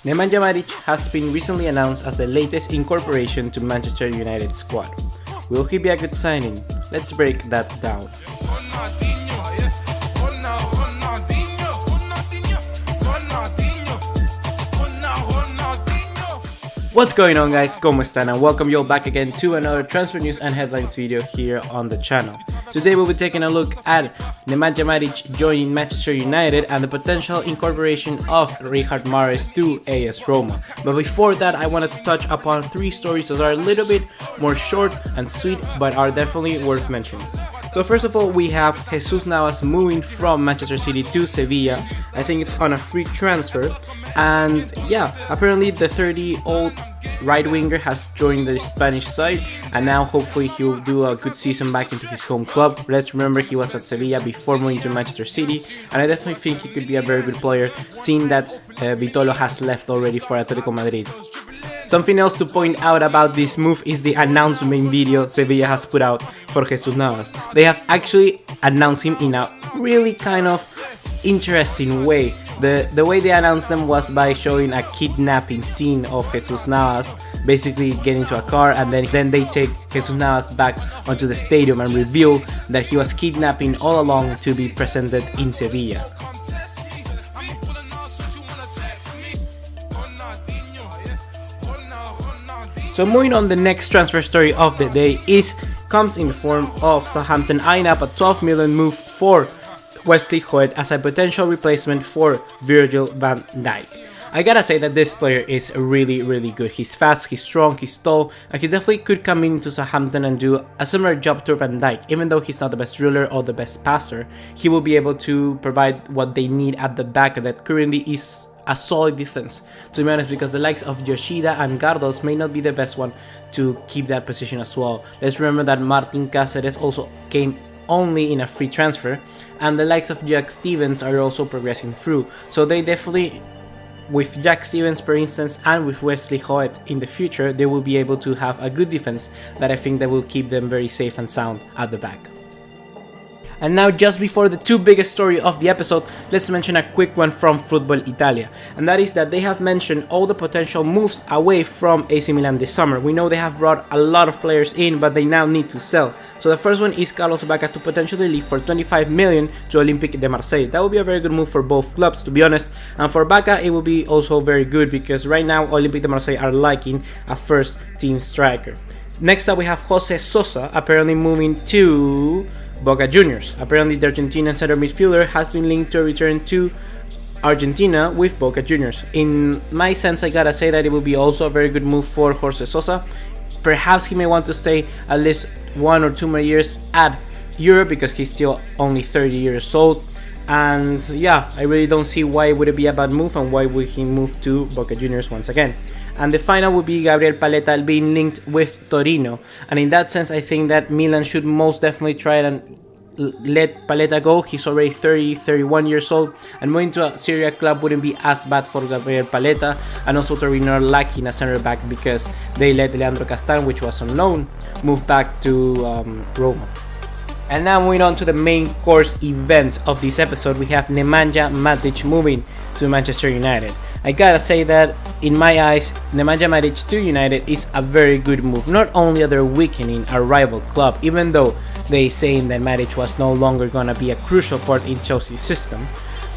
Nemanja Matic has been recently announced as the latest incorporation to Manchester United squad. Will he be a good signing? Let's break that down. What's going on, guys? ¿Cómo están? And welcome you all back again to another transfer news and headlines video here on the channel. Today we'll be taking a look at Nemanja Matic joining Manchester United and the potential incorporation of Mahrez to AS Roma. But before that, I wanted to touch upon three stories that are a little bit more short and sweet, but are definitely worth mentioning. So first of all, we have Jesus Navas moving from Manchester City to Sevilla. I think it's on a free transfer. And yeah, apparently the 30-year-old right winger has joined the Spanish side, and now hopefully he'll do a good season back into his home club. Let's remember he was at Sevilla before moving to Manchester City, and I definitely think he could be a very good player, seeing that Vitolo has left already for Atletico Madrid. Something else to point out about this move is the announcement video Sevilla has put out for Jesus Navas. They have actually announced him in a really kind of interesting way. The way they announced them was by showing a kidnapping scene of Jesus Navas, basically getting into a car, and then they take Jesus Navas back onto the stadium and reveal that he was kidnapping all along to be presented in Sevilla. So moving on, the next transfer story of the day comes in the form of Southampton eyeing up a 12 million move for Wesley Hoed as a potential replacement for Virgil van Dijk. I gotta say that this player is really good. He's fast, he's strong, he's tall, and he definitely could come into Southampton and do a similar job to Van Dijk. Even though he's not the best dribller or the best passer, he will be able to provide what they need at the back that currently is a solid defense, to be honest, because the likes of Yoshida and Gardos may not be the best one to keep that position as well. Let's remember that Martin Cáceres also came only in a free transfer, and the likes of Jack Stevens are also progressing through. So they definitely, with Jack Stevens for instance and with Wesley Hoed in the future, they will be able to have a good defense that I think that will keep them very safe and sound at the back. And now, just before the two biggest story of the episode, let's mention a quick one from Football Italia, and that is that they have mentioned all the potential moves away from AC Milan this summer. We know they have brought a lot of players in, but they now need to sell. So the first one is Carlos Bacca to potentially leave for 25 million to Olympique de Marseille. That would be a very good move for both clubs, to be honest, and for Bacca it will be also very good because right now Olympique de Marseille are liking a first team striker. Next up we have Jose Sosa apparently moving to Boca Juniors. Apparently the Argentinian center midfielder has been linked to a return to Argentina with Boca Juniors. In my sense, I gotta say that it will be also a very good move for Jose Sosa. Perhaps he may want to stay at least 1 or 2 more years at Europe because he's still only 30 years old. And yeah, I really don't see why would it be a bad move and why would he move to Boca Juniors once again. And the final would be Gabriel Paletta being linked with Torino. And in that sense, I think that Milan should most definitely try and let Paletta go. He's already 31 years old. And moving to a Serie A club wouldn't be as bad for Gabriel Paletta. And also Torino are lacking a center back because they let Leandro Castan, which was on loan, move back to Roma. And now moving on to the main course event of this episode, we have Nemanja Matic moving to Manchester United. I gotta say that in my eyes, Nemanja Matic to United is a very good move. Not only are they weakening a rival club, even though they saying that Matic was no longer gonna be a crucial part in Chelsea's system,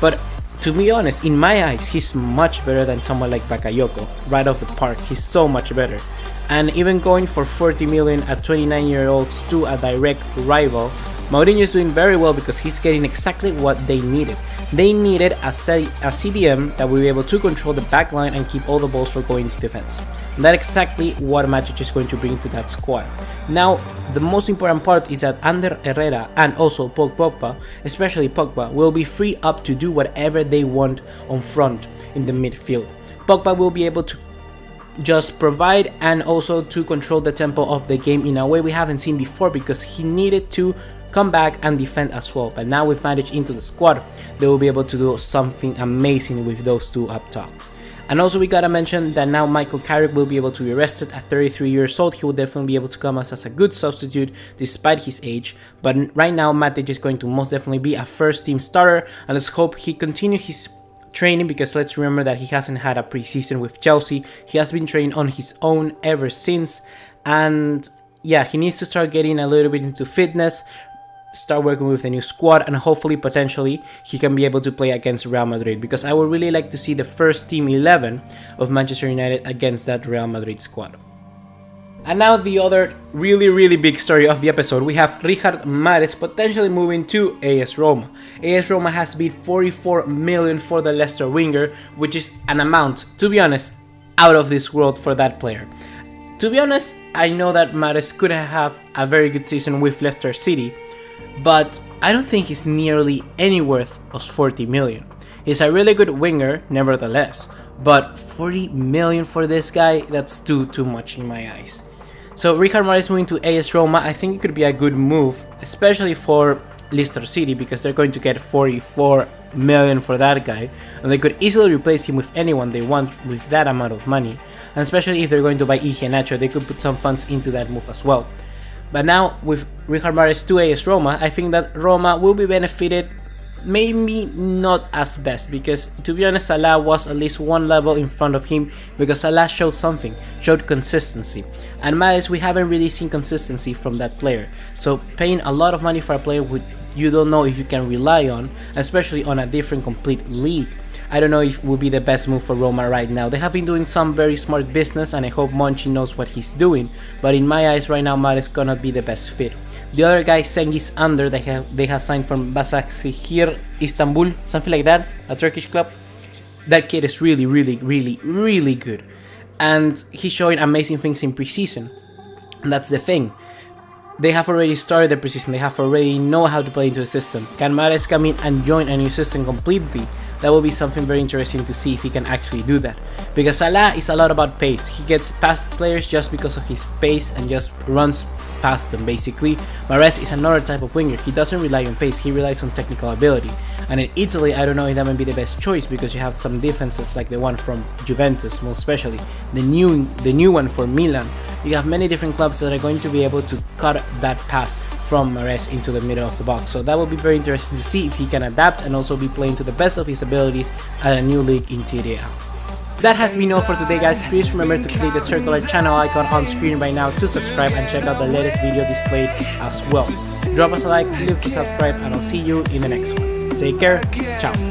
but to be honest, in my eyes, he's much better than someone like Bakayoko. Right off the park, he's so much better. And even going for 40 million at 29-year-olds to a direct rival, Mourinho is doing very well because he's getting exactly what they needed. They needed a CDM that will be able to control the back line and keep all the balls from going to defense. And that's exactly what Matic is going to bring to that squad. Now, the most important part is that Ander Herrera and also Paul Pogba, especially Pogba, will be free up to do whatever they want on front in the midfield. Pogba will be able to just provide and also to control the tempo of the game in a way we haven't seen before because he needed to come back and defend as well. But now with Matic into the squad, they will be able to do something amazing with those two up top. And also we gotta mention that now Michael Carrick will be able to be rested at 33 years old. He will definitely be able to come as a good substitute despite his age. But right now Matic is going to most definitely be a first team starter, and let's hope he continues his training, because let's remember that he hasn't had a preseason with Chelsea. He has been training on his own ever since, and yeah, he needs to start getting a little bit into fitness, start working with the new squad, and hopefully potentially he can be able to play against Real Madrid, because I would really like to see the first team 11 of Manchester United against that Real Madrid squad. And now the other really big story of the episode, we have Riyad Mahrez potentially moving to AS Roma. AS Roma has bid 44 million for the Leicester winger, which is an amount, to be honest, out of this world for that player. To be honest, I know that Mahrez could have a very good season with Leicester City, but I don't think he's nearly any worth of 40 million. He's a really good winger, nevertheless, but 40 million for this guy, that's too much in my eyes. So Riyad Mahrez moving to AS Roma, I think it could be a good move, especially for Leicester City, because they're going to get 44 million for that guy, and they could easily replace him with anyone they want with that amount of money. And especially if they're going to buy Iheanacho, they could put some funds into that move as well. But now with Riyad Mahrez to AS Roma, I think that Roma will be benefited, maybe not as best, because to be honest, Salah was at least one level in front of him, because Salah showed something, showed consistency, and Mahrez, we haven't really seen consistency from that player. So paying a lot of money for a player who you don't know if you can rely on, especially on a different complete league, I don't know if it will be the best move for Roma right now. They have been doing some very smart business, and I hope Monchi knows what he's doing, but in my eyes right now, Mahrez cannot be the best fit. The other guy, Cengiz Under, they have signed from Başakşehir, Istanbul, something like that, a Turkish club. That kid is really good, and he's showing amazing things in preseason. And that's the thing. They have already started the preseason. They have already know how to play into the system. Can Mahrez come in and join a new system completely? That will be something very interesting to see if he can actually do that. Because Salah is a lot about pace. He gets past players just because of his pace and just runs past them basically. Mahrez is another type of winger. He doesn't rely on pace, he relies on technical ability. And in Italy, I don't know if that might be the best choice, because you have some defenses like the one from Juventus, most especially the new one for Milan. You have many different clubs that are going to be able to cut that pass from Mahrez into the middle of the box. So that will be very interesting to see if he can adapt and also be playing to the best of his abilities at a new league in Serie A. That has been all for today, guys. Please remember to click the circular channel icon on screen right now to subscribe and check out the latest video displayed as well. Drop us a like, leave to subscribe, and I'll see you in the next one. Take care, ciao.